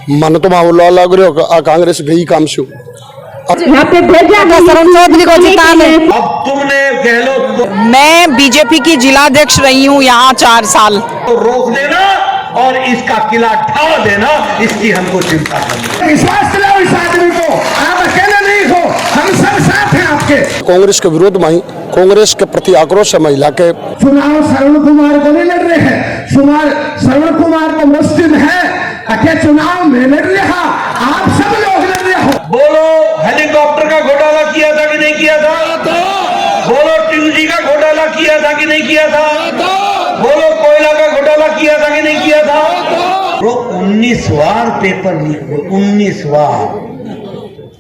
मन तो माहौल लग रहा कांग्रेस गई काम से यहाँ पे भेजा शरण चौधरी को जिताने। अब तुमने गहलोत मैं बीजेपी की जिलाध्यक्ष रही हूँ यहाँ 4 साल। को रोक देना और इसका किला ढा देना, इसकी हमको चिंता करनी। विश्वास दिलाओ इस आदमी को, आप अकेले नहीं हो, हम सब साथ हैं आपके। कांग्रेस के विरोध में ही कांग्रेस के प्रति आक्रोश है महिला के। चुनाव श्रवण कुमार को नहीं लड़ रहे हैं, श्रवण कुमार को मुस्लिम है, अके चुनाव में लड़ रहा, आप सब लोग लड़ रहे हो। बोलो हेलीकॉप्टर का घोटाला किया था कि नहीं किया था? बोलो ट्यूजी का घोटाला किया था कि नहीं किया था? बोलो कोयला का घोटाला किया था कि नहीं किया था? तो 19 बार पेपर लीक हुए, 19 बार।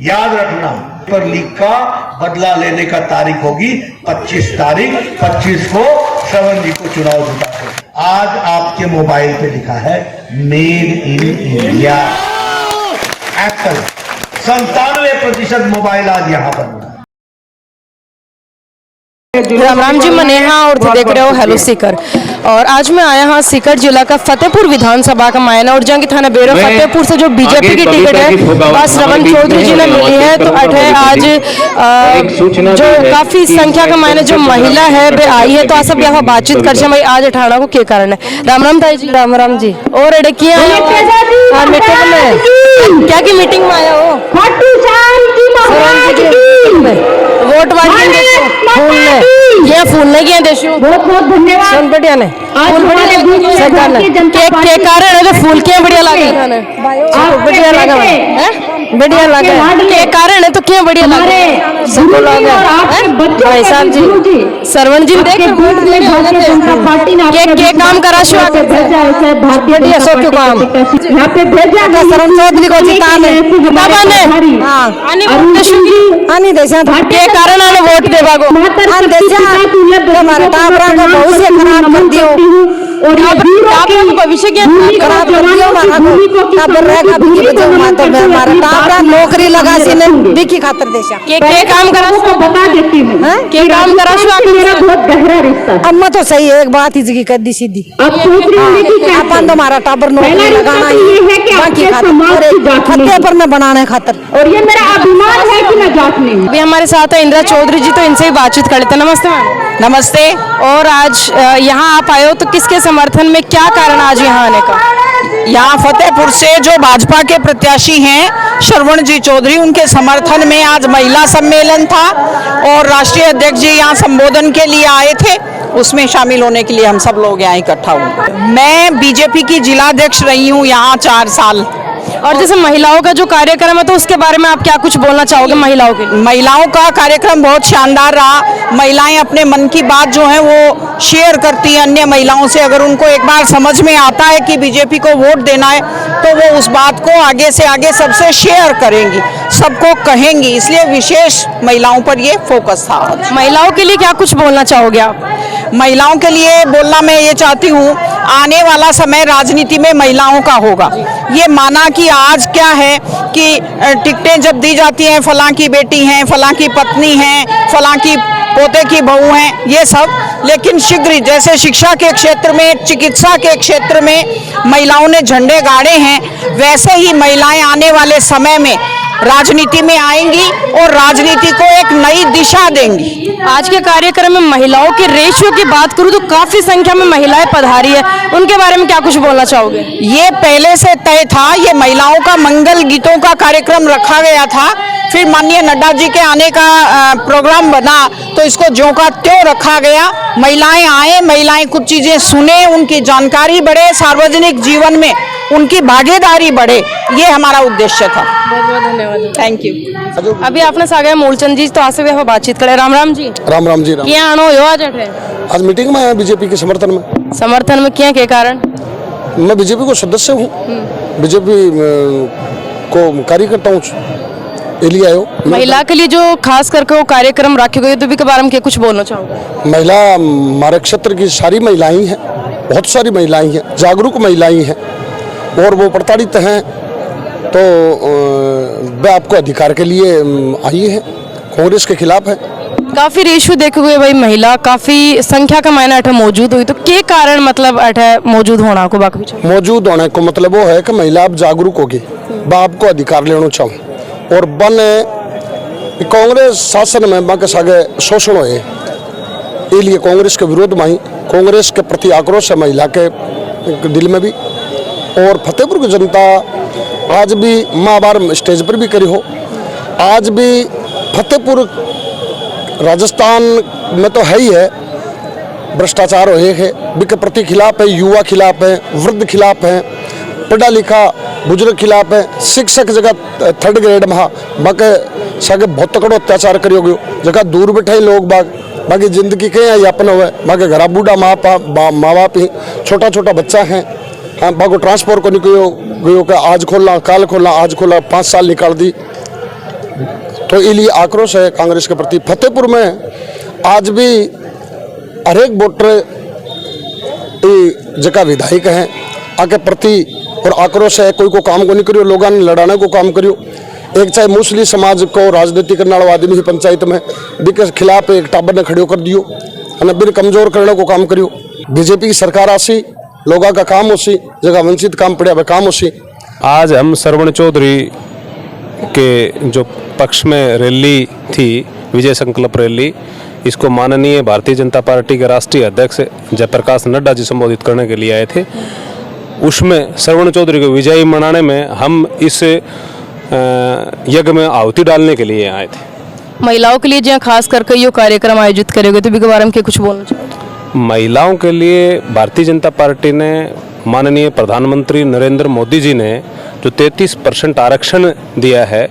याद रखना, पेपर लीक का बदला लेने का तारीख होगी 25 तारीख। 25 को श्रवण जी को चुनाव जीता है। आज आपके मोबाइल पे लिखा है made in India. Apple 97% mobile आज यहाँ बन रहा है। राम जी, मैं नेहा और देख रहे हो हेलो सीकर। और आज मैं आया हाँ सीकर जिला का फतेहपुर विधानसभा का मायना और जंग थाना बेरो फतेहपुर से जो बीजेपी की टिकट है वह श्रवण चौधरी जी ने मिली है। तो आज जो काफी संख्या का मायने जो महिला है वे आई है, तो आज सब यहाँ बातचीत कर भाई आज अठाड़ा को क्या कारण है। राम ताई जी। राम जी। और क्या मीटिंग में क्या की मीटिंग में आया हो? वोट वाली ये फूल नहीं किया देशु बहुत बहुत धन्यवाद। सुन बढ़िया ने फूल बढ़िया सरकार ने के कारण है फूल क्या बढ़िया लगे बढ़िया लगा बढ़िया लगा के कारण है तो क्या बढ़िया लगे सब लोग भाई साहब जी सरवण जी देख के काम करा शो बढ़िया सो क्यों काम यहाँ पे भेजा शरण चौधरी को जिताने बाबा ने हां आनी देशा के कारण आने वोट देवा को आन देशा हमारे टाबरा को बहुत से खराब कर दियो और टाबरा को भविष्य के खराब कर दियो मारा को टाबर रहेगा बिकी बचो मातो हमारा टाबरा नौकरी लगा सीने बिकी खातर देशा के काम करा को बता देती हूं हां के काम करा शो मेरा बहुत गहरा रिश्ता है। अम्मा तो सही है, एक बात ही कह दी सीधी। अब सोच रही हूं कि अपन तो हमारा टाबर नौकरी लगाना ये है कि बाकी खातर खत्ते पर में बनाने खातर और ये मेरा अभिमान है कि मैं जात नहीं हूं। अभी हमारे साथ है इंदिरा चौधरी जी, तो इनसे ही बातचीत कर लेते हैं। नमस्ते मैम। नमस्ते। और आज यहाँ आप आए हो तो किसके समर्थन में, क्या कारण आज यहाँ आने का? यहाँ फतेहपुर से जो भाजपा के प्रत्याशी हैं श्रवण जी चौधरी, उनके समर्थन में आज महिला सम्मेलन था और राष्ट्रीय अध्यक्ष जी यहाँ संबोधन के लिए आए थे, उसमें शामिल होने के लिए हम सब लोग यहाँ इकट्ठा हुए। मैं बीजेपी की जिलाध्यक्ष रही हूँ यहाँ 4 साल। और जैसे महिलाओं का जो कार्यक्रम है तो उसके बारे में आप क्या कुछ बोलना चाहोगे? महिलाओं का कार्यक्रम बहुत शानदार रहा। महिलाएं अपने मन की बात जो है वो शेयर करती हैं अन्य महिलाओं से। अगर उनको एक बार समझ में आता है कि बीजेपी को वोट देना है तो वो उस बात को आगे से आगे सबसे शेयर करेंगी, सबको कहेंगी, इसलिए विशेष महिलाओं पर ये फोकस था। महिलाओं के लिए क्या कुछ बोलना चाहोगे आप? महिलाओं के लिए बोलना मैं ये चाहती हूँ, आने वाला समय राजनीति में महिलाओं का होगा। ये माना कि आज क्या है कि टिकटें जब दी जाती हैं, फलां की बेटी हैं, फलां की पत्नी हैं, फलां की पोते की बहू हैं, ये सब, लेकिन शीघ्र ही जैसे शिक्षा के क्षेत्र में, चिकित्सा के क्षेत्र में महिलाओं ने झंडे गाड़े हैं, वैसे ही महिलाएं आने वाले समय में राजनीति में आएंगी और राजनीति को एक नई दिशा देंगी। आज के कार्यक्रम में महिलाओं के रेशियो की बात करूं तो काफी संख्या में महिलाएं पधारी है, उनके बारे में क्या कुछ बोलना चाहोगे? ये पहले से तय था, ये महिलाओं का मंगल गीतों का कार्यक्रम रखा गया था, फिर माननीय नड्डा जी के आने का प्रोग्राम बना तो इसको ज्यों का त्यों रखा गया। महिलाएं आए, महिलाएं कुछ चीजें सुने, उनकी जानकारी बढ़े, सार्वजनिक जीवन में उनकी भागीदारी बढ़े, ये हमारा उद्देश्य था। बहुत बहुत धन्यवाद। Thank you. अभी आपने सागे मूलचंद जी, तो आज से भी हम बातचीत करें। राम जी। राम जी। क्या आनो हो आज मीटिंग में आया बीजेपी के समर्थन में क्या के कारण? मैं बीजेपी को सदस्य हूँ, बीजेपी को कार्यकर्ता हूँ। महिला के लिए जो खास करके वो कार्यक्रम रखे गए तो भी के बारे में क्या कुछ बोलना चाहोगे? महिला हमारे क्षेत्र की सारी महिलाएं हैं, बहुत सारी महिलाएं हैं, जागरूक महिलाएं हैं और वो प्रताड़ित हैं, तो वे आपको अधिकार के लिए आई है, कांग्रेस के खिलाफ है। काफी रेशो देखे हुए भाई महिला काफी संख्या का मायने अठे मौजूद हुई तो के कारण मतलब अठे मौजूद होना को बाकी पीछे मौजूद होने को मतलब वो है कि महिला अब जागरूक होगी, बाप को अधिकार लेना चाहूँ और बने कांग्रेस शासन में बाकी सागे शोषण हुए इसलिए कांग्रेस के विरोध में ही कांग्रेस के प्रति आक्रोश है महिला के दिल में भी। और फतेहपुर की जनता आज भी माँ बार स्टेज पर भी करी हो, आज भी फतेहपुर राजस्थान में तो है ही है, भ्रष्टाचार हो है बिके प्रति खिलाफ है, युवा खिलाफ है, वृद्ध खिलाफ है, पढ़ा लिखा बुजुर्ग खिलाफ है, शिक्षक जगह थर्ड ग्रेड में बाकी सगे बहुत तकड़ो अत्याचार करियो गयो, जगह दूर बैठे लोग बाकी जिंदगी के यापन हुए, बाकी घरा बूढ़ा माँ बाप ही छोटा छोटा बच्चा है, हाँ बाको ट्रांसपोर्ट को निकलो गयो कि आज खोलना काल खोलना आज खोला 5 साल निकाल दी। तो इसलिए आक्रोश है कांग्रेस के प्रति। फतेहपुर में आज भी हर एक वोटर जगह विधायक हैं आके प्रति और आक्रोश है, कोई को काम को नहीं करियो, लोगों ने लड़ाने को काम करियो। एक चाहे मुस्लिम समाज को राजनीति करने वाला आदमी ही पंचायत में बिके खिलाफ एक टाबर ने खड़ियो कर दियो, बिन कमजोर करने को काम करियो। बीजेपी की सरकार आसी लोगों का काम होसी, जगह वंचित काम पड़े काम होसी। आज हम श्रवण चौधरी के जो पक्ष में रैली थी, विजय संकल्प रैली, इसको माननीय भारतीय जनता पार्टी के राष्ट्रीय अध्यक्ष जयप्रकाश नड्डा जी संबोधित करने के लिए आए थे। उसमें श्रवण चौधरी को विजयी मनाने में हम इस यज्ञ में आहुति डालने के लिए आए थे। महिलाओं के लिए जहाँ खास करके यो कार्यक्रम आयोजित करेंगे तो इसके बारे में कुछ बोलना चाहिए? महिलाओं के लिए भारतीय जनता पार्टी ने माननीय प्रधानमंत्री नरेंद्र मोदी जी ने जो 33% आरक्षण दिया है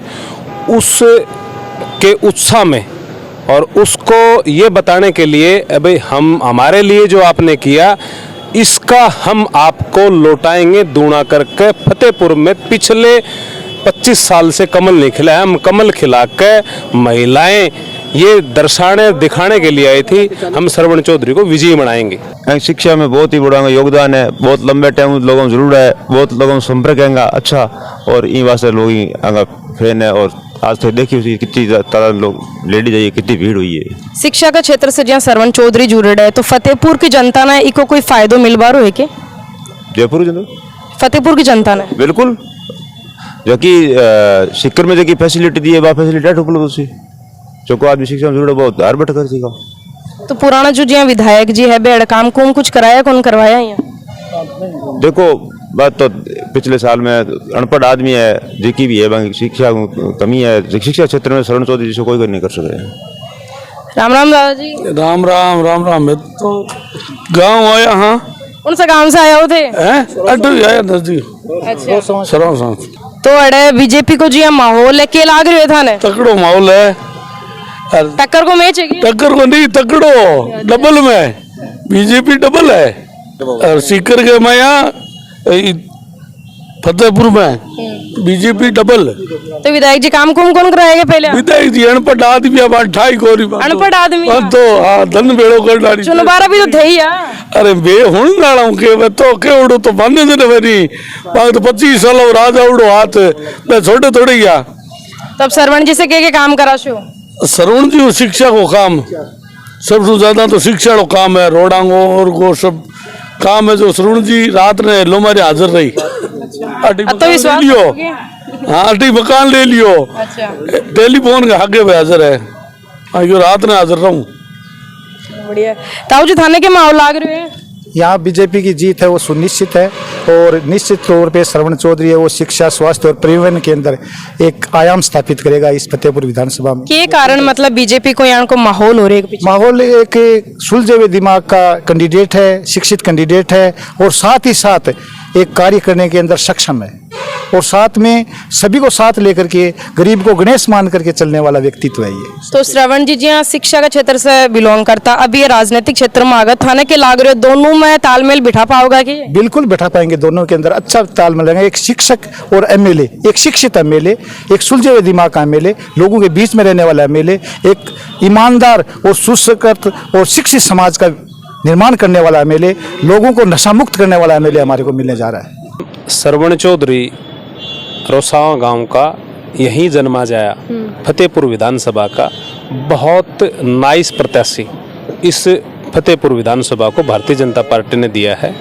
उसके उत्साह में और उसको ये बताने के लिए अभी हम हमारे लिए जो आपने किया इसका हम आपको लौटाएंगे दूना करके। फतेहपुर में पिछले 25 साल से कमल नहीं खिला है, हम कमल खिला के महिलाएं ये दर्शाने दिखाने के लिए आई थी, हम श्रवण चौधरी को विजयी बनाएंगे। शिक्षा में बहुत ही बड़ा योगदान है, बहुत लंबे टाइम लोगों जरूर है, बहुत लोगों संपर्क है अच्छा और इन वास्ते लोग फैन है। और आज तो देखिए कितनी तादाद लोग लेडीज है, कितनी भीड़ हुई है। शिक्षा का क्षेत्र से जहाँ श्रवण चौधरी जुड़े है तो फतेहपुर की जनता ने इको कोई फायदो मिल बारो है के? जयपुर जनता फतेहपुर की जनता ने बिल्कुल जो कि सिक्कर में जो फैसिलिटी दी है वह फैसिलिटी उपलब्ध सी जो को आदमी शिक्षा में जुड़े बहुत हर बैठ कर सीखा। तो पुराना जो जी विधायक जी है बेड़ काम को कुछ कराया कौन करवाया यहाँ? देखो बात तो पिछले साल में अनपढ़ आदमी है जिकी भी है बाकी शिक्षा कमी है, शिक्षा क्षेत्र में श्रवण चौधरी जी से कोई नहीं कर सके। राम राम दादाजी। राम राम राम राम। मैं तो गांव आया। हाँ कौन सा गांव से आया हो थे? आया नजदीक। अच्छा तो अड़े बीजेपी को जी माहौल है के लाग रहे था ने? तकड़ो माहौल है। टक्कर को मैच है? टक्कर को नहीं तकड़ो डबल में बीजेपी डबल है और सीकर के मैं यहाँ फतेहपुर में बीजेपी डबल। तो विधायक जी काम कौन कराएंगे पहले? विधायक जी अनपढ़ आदमी ठाई गोरी अनपढ़ आदमी तो हाँ धन बेड़ो कर डाली चुनबारा भी तो थे ही। अरे बे हूं नाला के तो के उड़ो तो बंद ने मेरी तो 25 साल और राजा उड़ो हाथ मैं छोटे थोड़े गया। तब सरवण जी से के काम कराशो? सरवण जी शिक्षा को काम सबसे ज्यादा तो शिक्षा को काम है, रोडांगो और वो सब काम है जो श्रवण जी रात ने लो मारे हाजिर रही। तो लियो हाँ अटी मकान ले लियो। अच्छा टेलीफोन के आगे पे हाजिर है, यो रात ने हाजिर रहूं। बढ़िया। ताऊ जी थाने के माहौल लाग रहे हैं? यहाँ बीजेपी की जीत है वो सुनिश्चित है और निश्चित तौर पे श्रवण चौधरी है वो शिक्षा स्वास्थ्य और परिवहन के अंदर एक आयाम स्थापित करेगा इस फतेहपुर विधानसभा में। के कारण मतलब बीजेपी को यहाँ को माहौल हो रहा है? माहौल एक सुलझे हुए दिमाग का कैंडिडेट है, शिक्षित कैंडिडेट है और साथ ही साथ एक कार्य करने के अंदर सक्षम है और साथ में सभी को साथ लेकर के गरीब को गणेश मान करके चलने वाला व्यक्तित्व है ये। तो श्रवण जी यहाँ शिक्षा का क्षेत्र से बिलोंग करता, अब ये राजनीतिक क्षेत्र में आगे थाने के लाग रहे, दोनों में तालमेल बिठा पाओगा कि? बिल्कुल बिठा पाएंगे, दोनों के अंदर अच्छा तालमेल रहेगा। एक शिक्षक और एमएलए, एक शिक्षित एमएलए, एक सुलझे हुए दिमाग का एमएलए, लोगों के बीच में रहने वाला एमएलए, एक ईमानदार और सुसंस्कृत और शिक्षित समाज का निर्माण करने वाला एमएलए, लोगों को नशा मुक्त करने वाला एमएलए हमारे को मिलने जा रहा है। श्रवण चौधरी रोसावा गांव का यहीं जन्मा जाया, फतेहपुर विधानसभा का, बहुत नाइस प्रत्याशी इस फतेहपुर विधानसभा को भारतीय जनता पार्टी ने दिया है।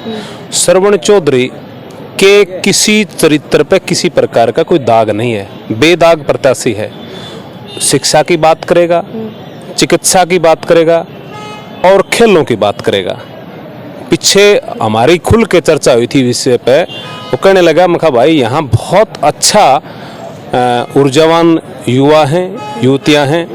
श्रवण चौधरी के किसी चरित्र पे किसी प्रकार का कोई दाग नहीं है, बेदाग प्रत्याशी है। शिक्षा की बात करेगा, चिकित्सा की बात करेगा और खेलों की बात करेगा। पीछे हमारी खुल के चर्चा हुई थी विषय पे, वो कहने लगा मैं कहा भाई यहाँ बहुत अच्छा ऊर्जावान युवा हैं, युवतियाँ हैं,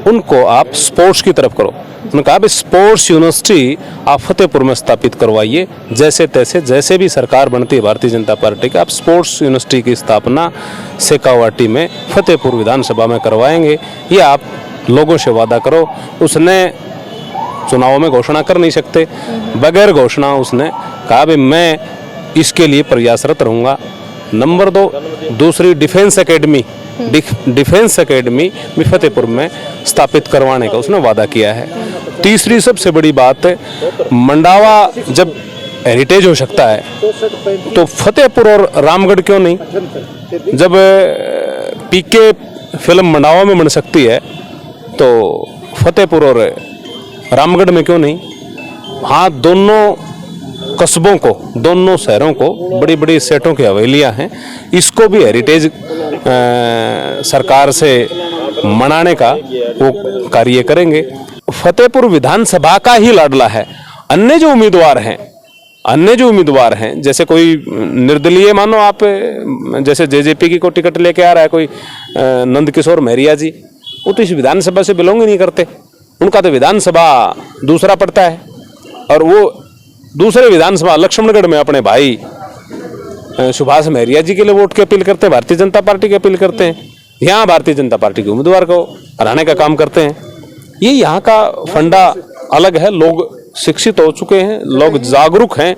उनको आप स्पोर्ट्स की तरफ करो। उन्होंने कहा भाई स्पोर्ट्स यूनिवर्सिटी आप फतेहपुर में स्थापित करवाइए, जैसे तैसे जैसे भी सरकार बनती है भारतीय जनता पार्टी का, आप स्पोर्ट्स यूनिवर्सिटी की स्थापना शेखावाटी में फतेहपुर विधानसभा में करवाएंगे, ये आप लोगों से वादा करो। उसने चुनाव में घोषणा कर नहीं सकते, बगैर घोषणा उसने कहा भाई मैं इसके लिए प्रयासरत रहूँगा। नंबर 2, दूसरी डिफेंस एकेडमी भी फतेहपुर में स्थापित करवाने का उसने वादा किया है। तीसरी सबसे बड़ी बात है, मंडावा जब हेरिटेज हो सकता है तो फतेहपुर और रामगढ़ क्यों नहीं? जब पीके फिल्म मंडावा में बन सकती है तो फतेहपुर और रामगढ़ में क्यों नहीं? हाँ, दोनों कस्बों को, दोनों शहरों को बड़ी बड़ी सेठों की हवेलियां हैं, इसको भी हेरिटेज सरकार से मनाने का वो कार्य करेंगे। फतेहपुर विधानसभा का ही लाडला है। अन्य जो उम्मीदवार हैं जैसे कोई निर्दलीय, मानो आप जैसे जेजेपी की को टिकट लेके आ रहा है कोई नंदकिशोर मेहरिया जी, वो तो इस विधानसभा से बिलोंग ही नहीं करते, उनका तो विधानसभा दूसरा पड़ता है और वो दूसरे विधानसभा लक्ष्मणगढ़ में अपने भाई सुभाष मेहरिया जी के लिए वोट की अपील करते हैं, भारतीय जनता पार्टी की अपील करते हैं। यहाँ भारतीय जनता पार्टी के उम्मीदवार को हराने का काम करते हैं। ये यहाँ का फंडा अलग है। लोग शिक्षित हो चुके हैं, लोग जागरूक हैं,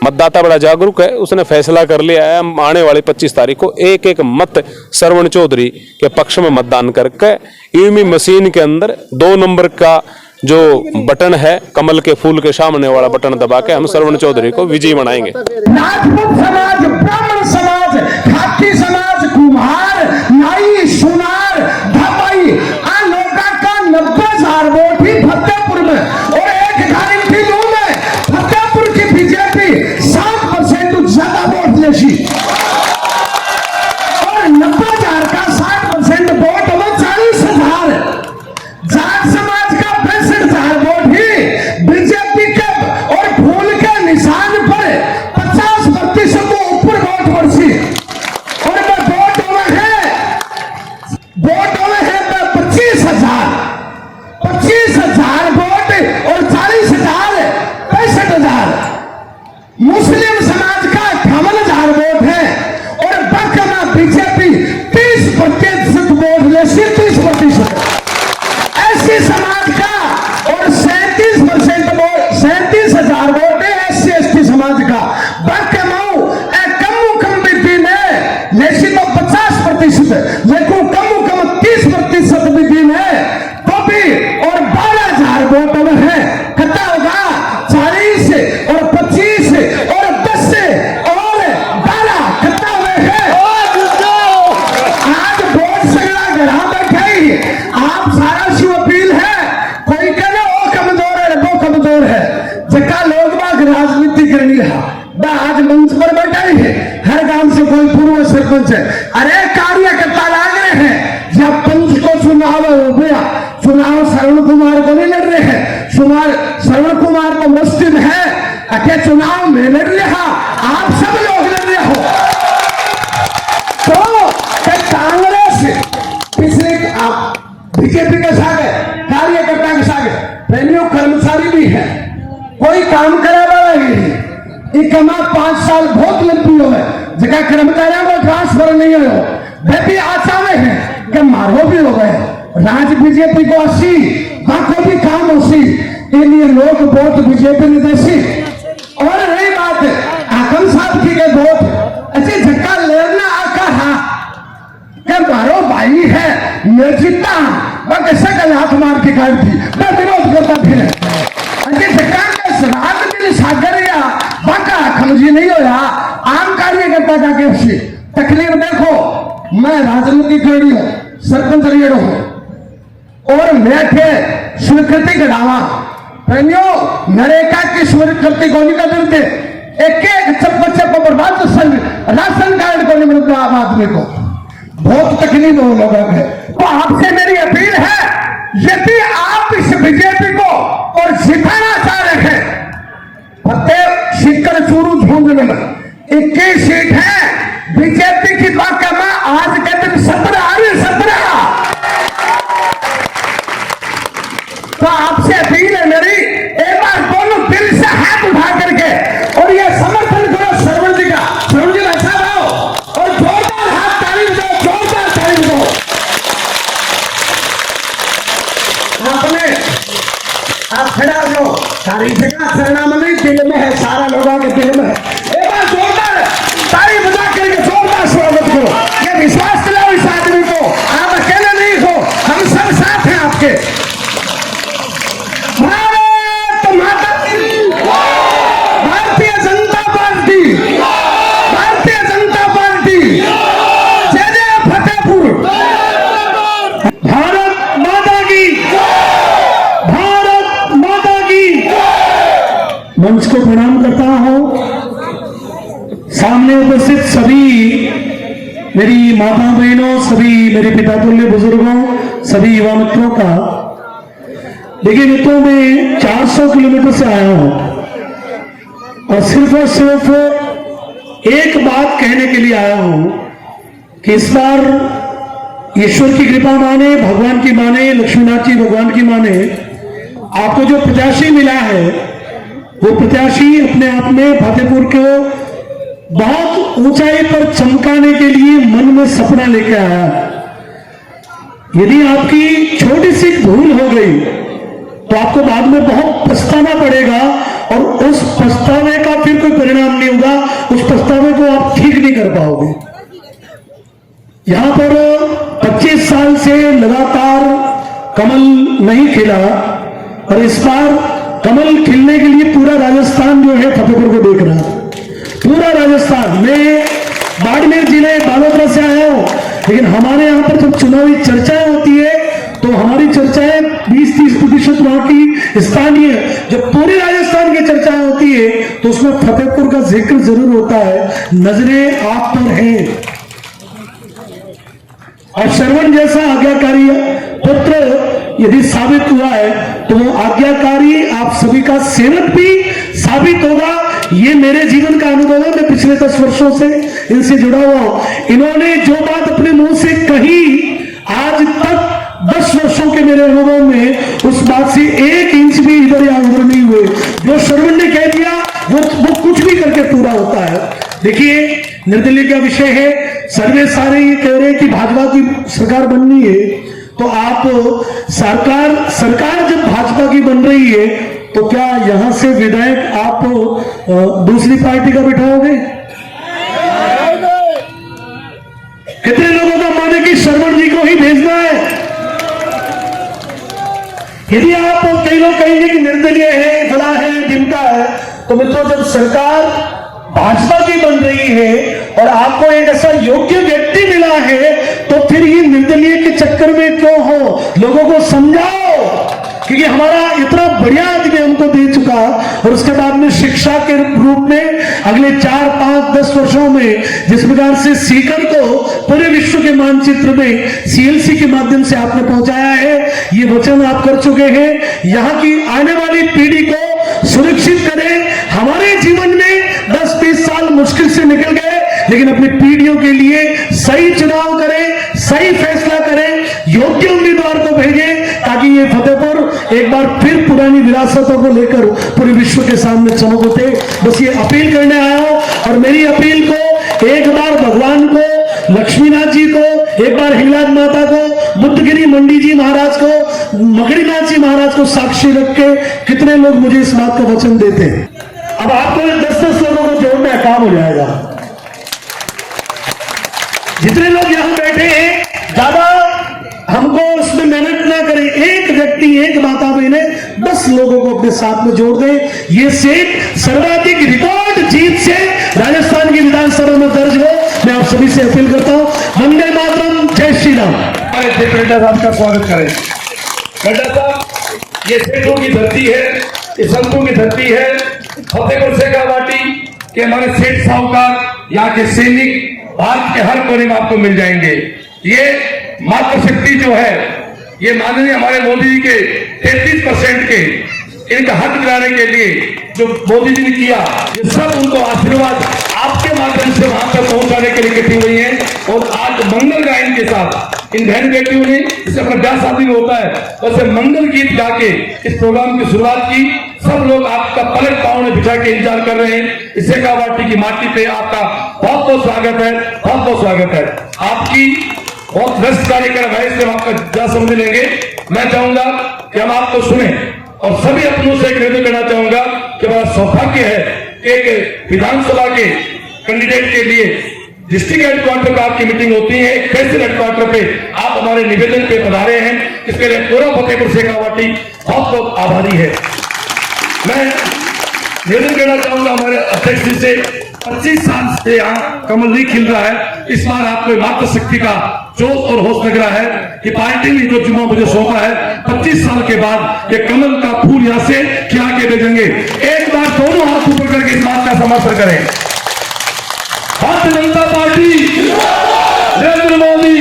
मतदाता बड़ा जागरूक है। उसने फैसला कर लिया है आने वाली 25 तारीख को एक एक मत श्रवण चौधरी के पक्ष में मतदान करके ईवीएम मशीन के अंदर 2 नंबर का जो बटन है, कमल के फूल के सामने वाला बटन दबा के हम श्रवण चौधरी को विजयी बनाएंगे। राजपूत समाज, ब्राह्मण समाज, खाकी समाज, कुम्हार, नाई, सुनार, धपाई, आ लोका का 90,000 वोट ही फतेहपुर में और एक गारंटी दूं मैं, फतेहपुर की बीजेपी 7% ज्यादा वोट लेगी और 90,000 का 60% वोट वो 40,000। जाट समाज का 65,000 वोट ही बीजेपी के और फूल के निशान पर 50% को ऊपर वोट पड़ती और वोटों में है 25,000 वोट और 40,000 65,000। मुस्लिम समाज का 58,000 वोट है और बकमा बीजेपी 30% वोट ले, 30%। ऐसी समाज का और 37% वोट, 37,000 वोट है एससी एसटी समाज का। बकमाऊ कम भी ने लेकिन तो 50%, लेकिन कम 30% भी दिन है तो भी और 12,000 वोट में है। कितना होगा? 40 और 25 और 10 और 12 कितना हुए हैं? आज वोट सगड़ा घरा बैठे ही आप सारा शिव अपील है, कोई कहना वो कमजोर है, वो कमजोर है, जगह लोग बाग राजनीति करनी है। आज मंच पर बैठा ही है, हर गांव से कोई पूर्व सरपंच है, अरे कार्यकर्ता लाग रहे हैं। जब पंच को चुनाव हो गया, चुनाव श्रवण कुमार को नहीं लड़ रहे हैं, श्रवण कुमार तो मस्ती में है, अके चुनाव में लड़ रहा, आप सब लोग लड़ रहे हो। तो कांग्रेस पिछले बीजेपी के साथ कार्यकर्ता के साथ रेवेन्यू कर्मचारी भी है, कोई काम करे वाला नहीं। कमा 5 साल बहुत लंबी हो गए, जगह कर्मचारियों को ट्रांसफर नहीं हो, वे भी आशा में है कि मारो भी हो गए। राज बीजेपी को 80 बाकी भी काम 80, इसलिए लोग वोट बीजेपी ने देसी। और रही बात आकम साहब की के वोट ऐसे झटका लेना आका हा कि मारो भाई है मैं जीता, मैं कैसे कल हाथ मार के काट दी, मैं विरोध करता फिर ऐसे झटका का श्राद्ध दिल सागर या बाका खमजी नहीं होया। आम कार्यकर्ता का कैसे तकलीफ देखो, मैं राजनीति खड़ी हूँ, सरपंच रेड हूँ, और मैठे स्वीकृति गढ़ावा प्रेमियों नरेगा की स्वीकृति को नहीं करते एक एक चप्पल से बर्बाद राशन कार्ड को नहीं मिलता आम आदमी को बहुत तकलीफ हो लोगों के। तो आपसे मेरी अपील है यदि आप इस बीजेपी को और जिताना चाह रहे हैं फतेह सीकर चूरू झुंझुनू में 21 सीट है बीजेपी की बात करना आज के दिन 17 तो आपसे अपील है मेरी एक बार दोनों दिल से हाथ उठा करके और ये समर्थन करो सरवण जी का। सरवण जी अच्छा रहो और जोरदार हाथ ताली बजाओ, जोरदार ताली बजाओ। आपने आप खड़ा हो सारी जगह शरणामणि दिल में है, सारा लोगों के दिल में है। एक बार जोरदार ताली बजा करके जोरदार स्वागत करो। ये विश्वास दिलाओ इस आदमी को आप अकेले नहीं हो, हम सब साथ हैं आपके। भारत माता की भारतीय जनता पार्टी, भारतीय जनता पार्टी जय जय फतेहपुर, भारत माता की, भारत माता की। मंच को प्रणाम करता हूं। सामने उपस्थित सभी मेरी माता बहनों, सभी मेरे पिता तुल्य बुजुर्गों, सभी युवा मित्रों का देखिए मित्रों मैं 400 किलोमीटर से आया हूं और सिर्फ एक बात कहने के लिए आया हूं कि इस बार ईश्वर की कृपा माने, भगवान की माने, लक्ष्मीनाथ जी भगवान की माने, आपको जो प्रत्याशी मिला है वो प्रत्याशी अपने आप में फतेहपुर को बहुत ऊंचाई पर चमकाने के लिए मन में सपना लेकर आया। यदि आपकी छोटी सी भूल हो गई तो आपको बाद में बहुत पछताना पड़ेगा और उस पछतावे का फिर कोई परिणाम नहीं होगा, उस पछतावे को आप ठीक नहीं कर पाओगे। यहां पर 25 साल से लगातार कमल नहीं खिला और इस बार कमल खिलने के लिए पूरा राजस्थान जो है फतेहपुर को देख रहा है। पूरा राजस्थान, मैं बाड़मेर जिले बालोतरा से आया हूं, लेकिन हमारे यहां पर जब चुनावी चर्चाएं होती है तो हमारी चर्चाएं 20-30% वहां की स्थानीय, जब पूरे राजस्थान की चर्चाएं होती है तो उसमें फतेहपुर का जिक्र जरूर होता है। नजरें आप पर हैं और श्रवण जैसा आज्ञाकारी पुत्र यदि साबित हुआ है तो वो आज्ञाकारी आप सभी का सेवक भी साबित होगा। ये मेरे जीवन का अनुभव है, मैं पिछले 10 वर्षों से इनसे जुड़ा हुआ हूं। इन्होंने जो बात अपने मुंह से कही आज तक 10 वर्षों के मेरे अनुभव में उस बात से 1 इंच भी इधर या उधर नहीं हुए। जो श्रवण ने कह दिया वो कुछ भी करके पूरा होता है। देखिए निर्दलीय का विषय है, सर्वे सारे ये कह रहे हैं कि भाजपा की सरकार बननी है, तो आप सरकार जब भाजपा की बन रही है तो क्या यहां से विधायक आप दूसरी पार्टी का बिठाओगे? कितने लोगों का माने कि श्रवण जी को ही भेजना है? यदि आप कई लोग कहेंगे कि निर्दलीय है, फला है, ढिमका है, तो मित्रों जब सरकार भाजपा की बन रही है और आपको एक ऐसा योग्य व्यक्ति मिला है तो फिर ये निर्दलीय के चक्कर में क्यों हो? लोगों को समझाओ, क्योंकि हमारा इतना बढ़िया आदमी हमको दे चुका और उसके बाद में शिक्षा के रूप में अगले 4, 5, 10 वर्षों में जिस प्रकार से सीकर को पूरे विश्व के मानचित्र में CLC के माध्यम से आपने पहुंचाया है, ये वचन आप कर चुके हैं। यहाँ की आने वाली पीढ़ी को सुरक्षित करें। हमारे जीवन में 10-20 साल मुश्किल से निकल गए, लेकिन अपनी पीढ़ियों के लिए सही चुनाव करें, सही फैसला करें, योग्य उम्मीदवार को भेजें ताकि ये फतेहपुर एक बार फिर पुरानी विरासतों को लेकर पूरे विश्व के सामने चमक उठे। बस ये अपील करने आया हूं और मेरी अपील को एक बार भगवान को, लक्ष्मीनाथ जी को, एक बार हिंगलाज माता को, बुद्धगिरी मंडी जी महाराज को, मकड़ीनाथ जी महाराज को साक्षी रख के कितने लोग मुझे इस बात का वचन देते हैं। अब आपको 10-10 लोगों को जोड़ना है, काम हो जाएगा। जितने लोग यहां बैठे हैं ज्यादा हमको उसमें मेहनत ना करें, एक व्यक्ति, एक माता बहने 10 लोगों को अपने साथ में जोड़ दें। ये सीट सर्वाधिक रिकॉर्ड जीत से राजस्थान की विधानसभा में दर्ज हो। मैं आप सभी से अपील करता हूं, वंदे मातरम, जय श्री राम। आपका स्वागत करें। नड्डा साहब, ये सेठों की धरती है, ये संतों की धरती है। फतेहपुर शेखावाटी के हमारे सेठ साहूकार, यहाँ के सैनिक भारत के हर कोने में आपको मिल जाएंगे। ये मातृशक्ति जो है, ये माननीय हमारे मोदी जी के 33% के इनका हक दिलाने के लिए जो मोदी जी ने किया, ये सब उनको आशीर्वाद आपके माध्यम से वहां तक पहुंचाने के लिए इकट्ठी हुई है। और आज मंगल गायन के साथ इन बहन बेटियों ने, जिसे अपना ब्याह शादी में होता है, वैसे मंगल गीत गा के इस प्रोग्राम की शुरुआत की। सब लोग आपका पलक पांव में बिछा के इंतजार कर रहे हैं। इस शेखावाटी की माटी पे आपका बहुत बहुत स्वागत है, बहुत बहुत स्वागत है। आपकी बहुत व्यस्त कार्यक्रम है, इसलिए हम आपका ज्यादा समय लेंगे। मैं चाहूंगा कि हम आपको सुने और सभी अपनों से निवेदन करना चाहूंगा कि बड़ा सौभाग्य है, एक विधानसभा के कैंडिडेट के लिए डिस्ट्रिक्ट हेडक्वार्टर पर आपकी मीटिंग होती है, एक तहसील हेडक्वार्टर पे आप हमारे निवेदन पे पधारे हैं। इसके लिए पूरा फतेहपुर शेखावाटी बहुत बहुत आभारी है। मैं निवेदन करना चाहूंगा हमारे अध्यक्ष जी से, 25 साल से यहाँ कमल नहीं खिल रहा है, इस बार आपको मातृशक्ति का जोश और होश लग रहा है कि पार्टी ने जो जुम्मा मुझे सौंपा है, 25 साल के बाद ये कमल का फूल यहाँ से क्या के भेजेंगे। एक बार दोनों हाथ ऊपर करके इस बात का समर्थन करें। भारतीय जनता पार्टी, नरेंद्र मोदी,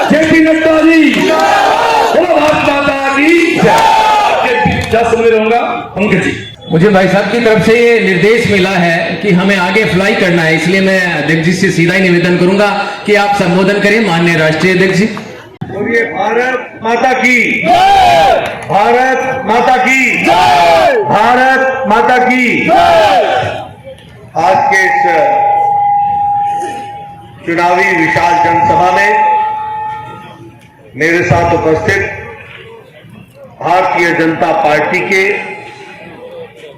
जेपी नड्डा जी, भारत माता की जय। सुनते रहूंगा पंकज जी। मुझे भाई साहब की तरफ से ये निर्देश मिला है कि हमें आगे फ्लाई करना है, इसलिए मैं अध्यक्ष जी से सीधा ही निवेदन करूंगा कि आप संबोधन करें माननीय राष्ट्रीय अध्यक्ष जी। बोलिए भारत माता की, भारत माता की, भारत माता की। आज के इस चुनावी विशाल जनसभा में मेरे साथ उपस्थित भारतीय जनता पार्टी के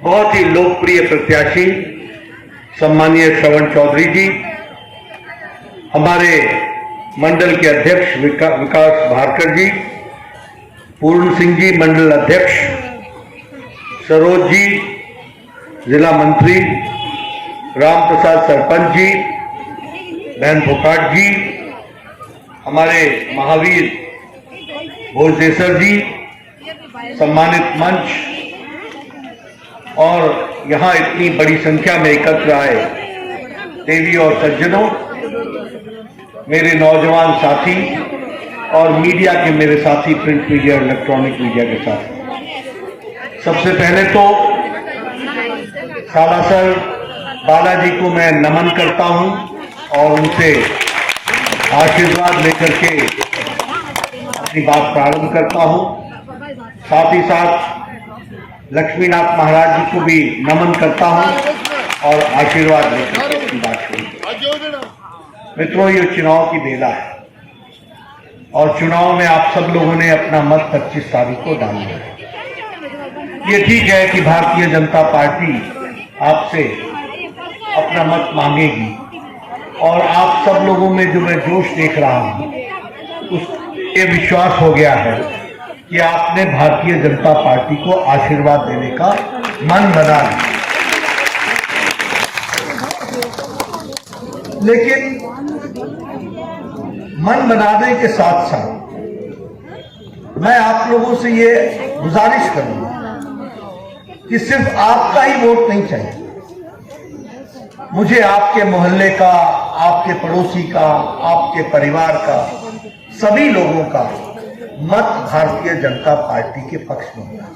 बहुत ही लोकप्रिय प्रत्याशी सम्मानीय श्रवण चौधरी जी, हमारे मंडल के अध्यक्ष विकास भारकर जी, पूर्ण सिंह जी मंडल अध्यक्ष, सरोज जी जिला मंत्री, राम प्रसाद सरपंच जी, बहन फोकाट जी, हमारे महावीर भोजदेसर जी, सम्मानित मंच और यहां इतनी बड़ी संख्या में एकत्र आए देवी और सज्जनों, मेरे नौजवान साथी और मीडिया के मेरे साथी, प्रिंट मीडिया और इलेक्ट्रॉनिक मीडिया के साथ, सबसे पहले तो सालासर बालाजी को मैं नमन करता हूं और उनसे आशीर्वाद लेकर के अपनी बात प्रारंभ करता हूं। साथ ही साथ लक्ष्मीनाथ महाराज जी को भी नमन करता हूं और आशीर्वाद लेकर के अपनी बात शुरू। मित्रों, ये चुनाव की बेला है और चुनाव में आप सब लोगों ने अपना मत 25 तारीख को डालना है। ये ठीक है कि भारतीय जनता पार्टी आपसे अपना मत मांगेगी और आप सब लोगों में जो मैं जोश देख रहा हूं, उस ये विश्वास हो गया है कि आपने भारतीय जनता पार्टी को आशीर्वाद देने का मन बना लिया। लेकिन मन बनाने के साथ साथ मैं आप लोगों से ये गुजारिश करूंगा कि सिर्फ आपका ही वोट नहीं चाहिए, मुझे आपके मोहल्ले का, आपके पड़ोसी का, आपके परिवार का, सभी लोगों का मत भारतीय जनता पार्टी के पक्ष में होगा।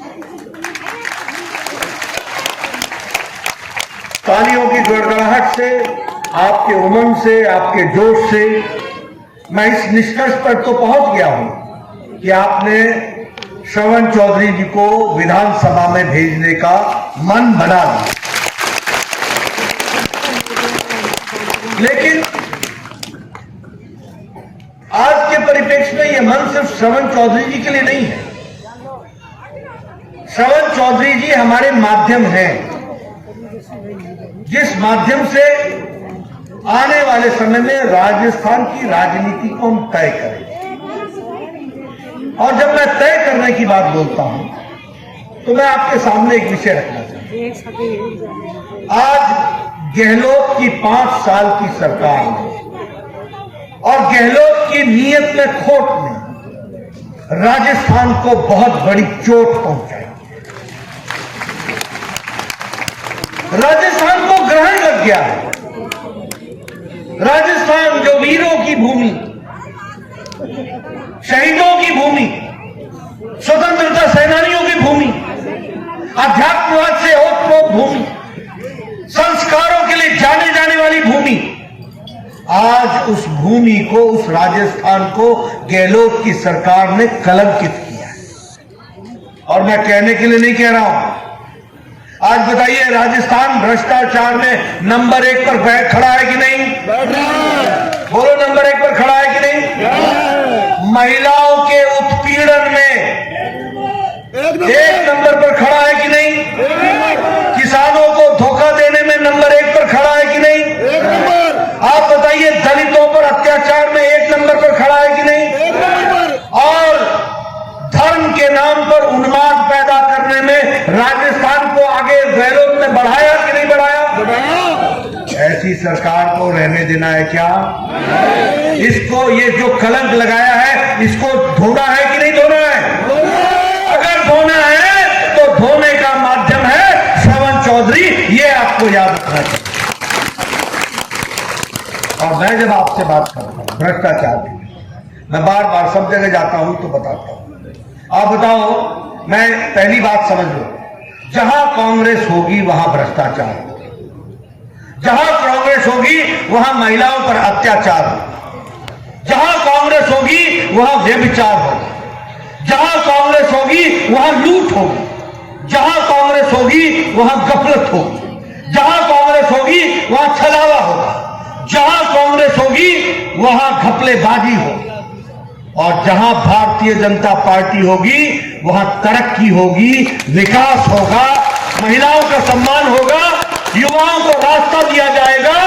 तालियों की गड़गड़ाहट से, आपके उमंग से, आपके जोश से मैं इस निष्कर्ष पर तो पहुंच गया हूं कि आपने श्रवण चौधरी जी को विधानसभा में भेजने का मन बना लिया। लेकिन आज के परिप्रेक्ष्य में यह मन सिर्फ श्रवण चौधरी जी के लिए नहीं है। श्रवण चौधरी जी हमारे माध्यम हैं, जिस माध्यम से आने वाले समय में राजस्थान की राजनीति को हम तय करेंगे। और जब मैं तय करने की बात बोलता हूं तो मैं आपके सामने एक विषय रखना चाहता हूं। आज गहलोत की 5 साल की सरकार में और गहलोत की नीयत में खोट में राजस्थान को बहुत बड़ी चोट पहुंचाएगी। राजस्थान को ग्रहण लग गया है। राजस्थान जो वीरों की भूमि, शहीदों की भूमि, स्वतंत्रता सेनानियों की भूमि, अध्यात्मवाद से ओतप्रोत भूमि, संस्कारों के लिए जाने जाने वाली भूमि, आज उस भूमि को, उस राजस्थान को गहलोत की सरकार ने कलंकित किया है। और मैं कहने के लिए नहीं कह रहा हूं। आज बताइए, राजस्थान भ्रष्टाचार में नंबर 1 पर खड़ा है कि नहीं? बोलो, नंबर 1 पर खड़ा है कि नहीं? महिलाओं के उत्पीड़न में 1 नंबर पर खड़ा है कि नहीं? किसानों को धोखा देने में नंबर 1 पर खड़ा है कि नहीं? आप बताइए, दलितों पर अत्याचार में 1 नंबर पर खड़ा है कि नहीं? और धर्म के नाम पर उन्माद पैदा करने में राजस्थान को आगे गहलोत ने बढ़ाया कि नहीं बढ़ाया? ऐसी सरकार को रहने देना है क्या? इसको, ये जो कलंक लगाया है, इसको धोना है कि नहीं धोना है? अगर धोना है तो धोने का माध्यम है श्रवण चौधरी, ये आपको याद रखना चाहिए। और मैं जब आपसे बात करता हूं भ्रष्टाचार की, मैं बार बार सब जगह जाता हूं तो बताता हूं। आप बताओ, मैं पहली बात समझ लो, जहां कांग्रेस होगी वहां भ्रष्टाचार होगा, जहां कांग्रेस होगी वहां महिलाओं पर अत्याचार होगा, जहां कांग्रेस होगी वहां व्यभिचार होगा, जहां कांग्रेस होगी वहां लूट होगी, जहां कांग्रेस होगी वहां गफलत होगी, जहां कांग्रेस होगी वहां छलावा होगा, जहां कांग्रेस होगी वहां घपलेबाजी होगी, और जहां भारतीय जनता पार्टी होगी वहां तरक्की होगी, विकास होगा, महिलाओं का सम्मान होगा, युवाओं को रास्ता दिया जाएगा,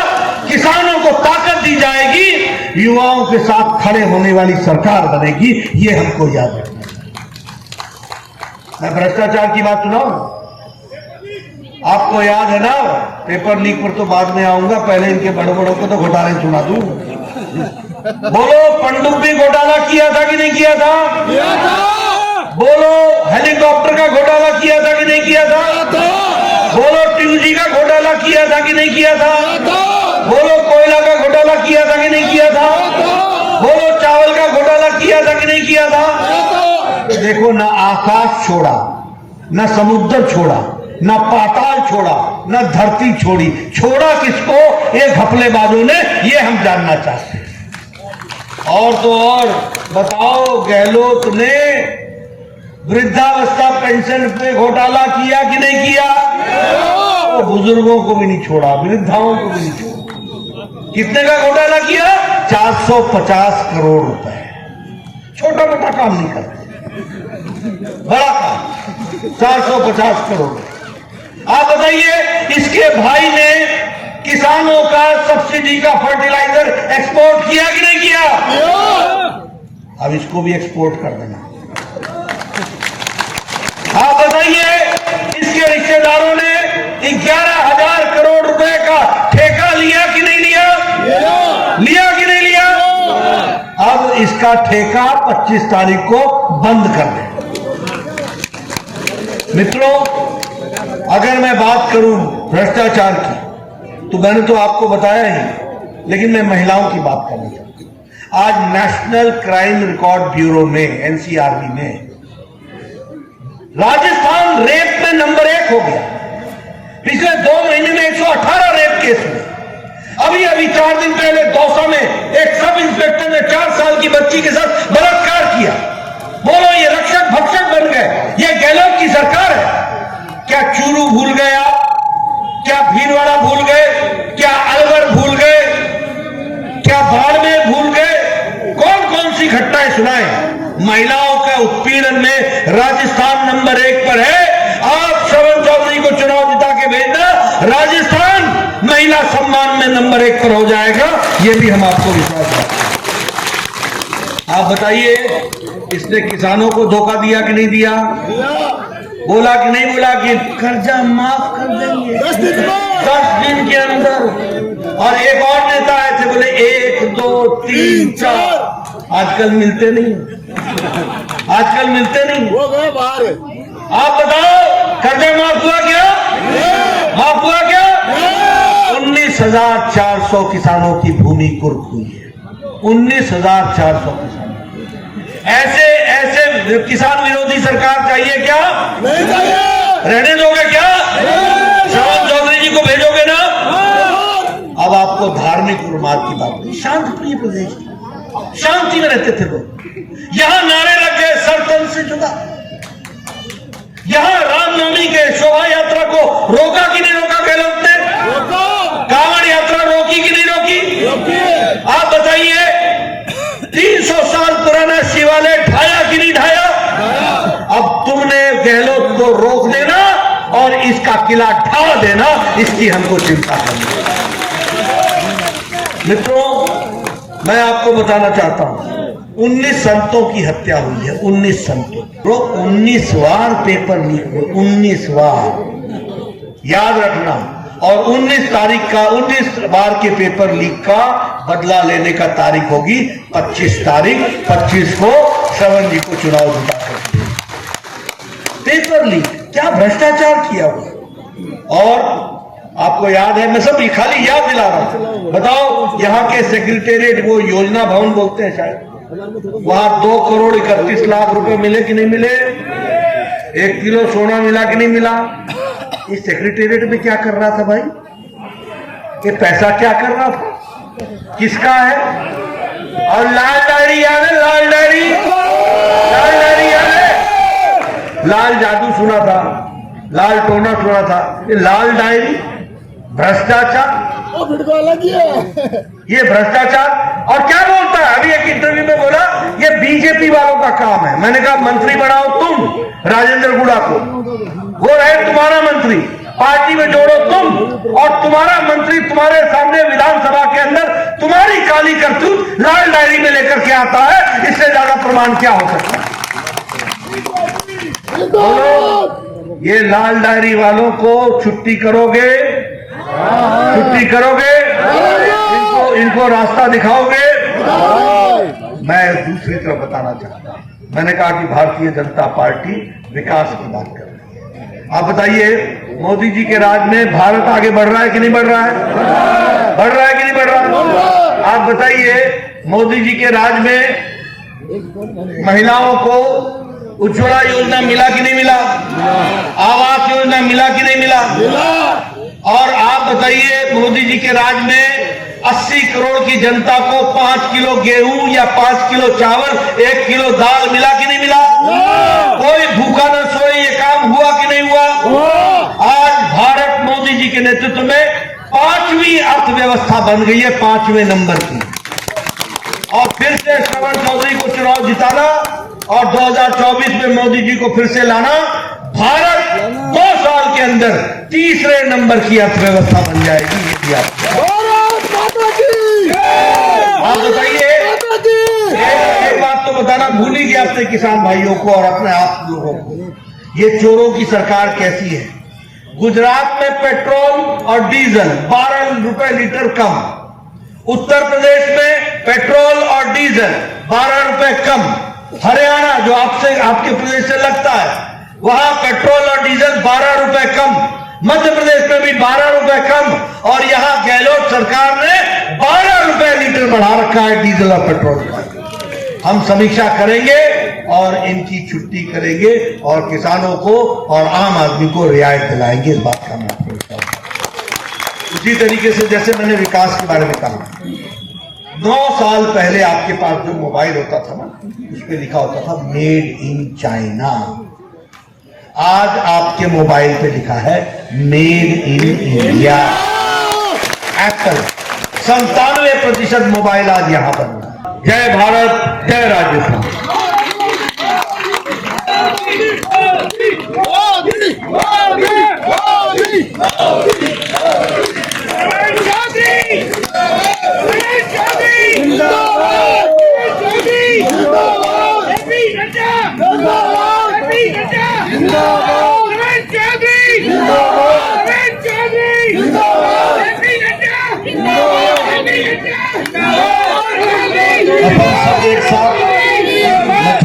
किसानों को ताकत दी जाएगी, युवाओं के साथ खड़े होने वाली सरकार बनेगी। ये हमको याद रखना है। मैं भ्रष्टाचार की बात सुनाऊं, आपको याद है ना? पेपर लीक पर तो बाद में आऊंगा, पहले इनके बड़े बड़ों को तो घोटाले सुना दूं। बोलो, पनडुब्बी घोटाला किया था कि नहीं किया था? किया था। बोलो, हेलीकॉप्टर का घोटाला किया था कि नहीं किया था? बोलो, ट्यूजी का घोटाला किया था कि नहीं किया था? बोलो, कोयला का घोटाला किया था कि नहीं किया था? बोलो, चावल का घोटाला किया था कि नहीं किया था? देखो, ना आकाश छोड़ा, ना समुद्र छोड़ा, ना पाताल छोड़ा, ना धरती छोड़ी, छोड़ा किसको? ये घपलेबाजों ने। ये हम जानना चाहते हैं। और तो और बताओ, गहलोत ने वृद्धावस्था पेंशन पे घोटाला किया कि नहीं किया? तो बुजुर्गों को भी नहीं छोड़ा, वृद्धाओं को भी नहीं छोड़ा। कितने का घोटाला किया? 450 करोड़ रुपए। छोटा मोटा काम नहीं करते, बड़ा काम, 450 करोड़। आप बताइए, इसके भाई ने किसानों का सब्सिडी का फर्टिलाइजर एक्सपोर्ट किया कि नहीं किया? अब इसको भी एक्सपोर्ट कर देना। आप बताइए, इसके रिश्तेदारों ने 11,000 करोड़ रुपए का ठेका लिया कि नहीं लिया? लिया कि नहीं लिया? अब इसका ठेका 25 तारीख को बंद कर दे। मित्रों, अगर मैं बात करूं भ्रष्टाचार की, तो मैंने तो आपको बताया ही, लेकिन मैं महिलाओं की बात करना चाहता हूं। आज नेशनल क्राइम रिकॉर्ड ब्यूरो ने, एनसीआरबी ने, राजस्थान रेप में नंबर 1 हो गया। पिछले 2 महीने में 118 रेप केस हुए। अभी 4 दिन पहले दौसा में एक सब इंस्पेक्टर ने 4 साल की बच्ची के साथ बलात्कार किया। बोलो, ये रक्षक भक्षक बन गए। ये गहलोत की सरकार है। क्या चूरू भूल गए आप? क्या भीलवाड़ा भूल गए? क्या अलवर भूल गए? क्या बाड़मेर भूल गए? कौन कौन सी घटनाएं सुनाएं? महिलाओं का उत्पीड़न में राजस्थान नंबर 1 पर है। आप श्रवण चौधरी को चुनाव जिता के भेजना, राजस्थान महिला सम्मान में नंबर 1 पर हो जाएगा। यह भी हम आपको विश्वास देते हैं। आप बताइए, इसने किसानों को धोखा दिया कि नहीं दिया? बोला कि नहीं बोला कि कर्जा माफ कर देंगे 10 दिन के अंदर? और एक और नेता आए थे, बोले 1 2 3 4। आजकल मिलते नहीं। आजकल मिलते नहीं। वो गए बाहर। आप बताओ कर्जा माफ हुआ क्या? माफ हुआ क्या? 19,400 किसानों की भूमि कुर्क हुई है। 19,400 किसान। ऐसे ऐसे किसान विरोधी सरकार चाहिए क्या? नहीं चाहिए। रहने दोगे क्या? श्रवण चौधरी जी को भेजोगे ना? अब आपको धार्मिक उन्माद की बात नहीं। शांति प्रिय प्रदेश, शांति में रहते थे लोग। यहां नारे लग गए सरतन से जुदा। यहां रामनवमी के शोभा यात्रा को रोका कि नहीं रोका गहलोत ने? कांवड़ यात्रा रोकी कि नहीं रोकी? आप बताइए 300 साल पुराना शिवालय ढाया कि नहीं ढाया? अब तुमने गहलोत को रोक देना और इसका किला ढा देना, इसकी हमको चिंता करनी है। मित्रों, मैं आपको बताना चाहता हूं 19 संतों की हत्या हुई है। 19 संतों, 19 बार पेपर लीक हुए। 19 बार याद रखना। और 19 तारीख का 19 बार के पेपर लीक का बदला लेने का तारीख होगी 25 तारीख। 25 को श्रवण जी को चुनाव जिता सकते। पेपर लीक, क्या भ्रष्टाचार किया हुआ। और आपको याद है, मैं सब खाली याद दिला रहा हूं। बताओ, यहाँ के सेक्रेटेरिएट, वो योजना भवन बोलते हैं शायद, वहां 2 करोड़ 31 लाख रुपए मिले कि नहीं मिले? 1 किलो सोना मिला कि नहीं मिला? इस सेक्रेटेरिएट में क्या कर रहा था भाई? ये पैसा क्या कर रहा था? किसका है? और लाल डायरी याद है? लाल डायरी, लाल डायरी याद है? लाल जादू सुना था, लाल टोना सुना था। ये लाल डायरी भ्रष्टाचार, ये भ्रष्टाचार। और क्या बोलता है? अभी एक इंटरव्यू में बोला ये बीजेपी वालों का काम है। मैंने कहा मंत्री बनाओ तुम राजेंद्र गुड़ा को, वो रहे तुम्हारा मंत्री, पार्टी में जोड़ो तुम, और तुम्हारा मंत्री तुम्हारे सामने विधानसभा के अंदर तुम्हारी काली करतूत लाल डायरी में लेकर के आता है। इससे ज्यादा प्रमाण क्या हो सकता है? ये लाल डायरी वालों को छुट्टी करोगे? छुट्टी करोगे? इनको रास्ता दिखाओगे? मैं दूसरी तरफ बताना चाहता हूं। मैंने कहा कि भारतीय जनता पार्टी विकास की बात कर रही है। आप बताइए, मोदी जी के राज में भारत आगे बढ़ रहा है कि नहीं बढ़ रहा है? बढ़ रहा है कि नहीं बढ़ रहा है? आप बताइए, मोदी जी के राज में महिलाओं को उज्ज्वला योजना मिला कि नहीं मिला? आवास योजना मिला कि नहीं मिला? और आप बताइए, मोदी जी के राज में 80 करोड़ की जनता को 5 किलो गेहूं या 5 किलो चावल, 1 किलो दाल मिला कि नहीं मिला? कोई भूखा न सोए, ये काम हुआ कि नहीं हुआ? आज भारत मोदी जी के नेतृत्व में 5वीं अर्थव्यवस्था बन गई है, 5वें नंबर की। और फिर से श्रवण चौधरी को चुनाव जिताना और 2024 में मोदी जी को फिर से लाना, भारत 2 साल के अंदर 3रे नंबर की अर्थव्यवस्था बन जाएगी। ये आप बताइए। एक बात तो बताना भूल ही गया अपने किसान भाइयों को और अपने आप लोगों को, ये चोरों की सरकार कैसी है। गुजरात में पेट्रोल और डीजल 12 रुपए लीटर कम, उत्तर प्रदेश में पेट्रोल और डीजल 12 रुपए कम, हरियाणा जो आपके प्रदेश से लगता है, वहां पेट्रोल और डीजल 12 रुपए कम, मध्य प्रदेश में भी 12 रुपए कम, और यहां गहलोत सरकार ने 12 रुपए लीटर बढ़ा रखा है डीजल और पेट्रोल का। हम समीक्षा करेंगे और इनकी छुट्टी करेंगे और किसानों को और आम आदमी को रियायत दिलाएंगे। इस बात का मैं आपको बताऊं। उसी तरीके से जैसे मैंने विकास के बारे में कहा, 9 साल पहले आपके पास जो मोबाइल होता था ना, उस पर लिखा होता था मेड इन चाइना। आज आपके मोबाइल पे लिखा है made in India. Apple 97% mobile आज यहां बन रहा है। जय भारत, जय राजस्थान।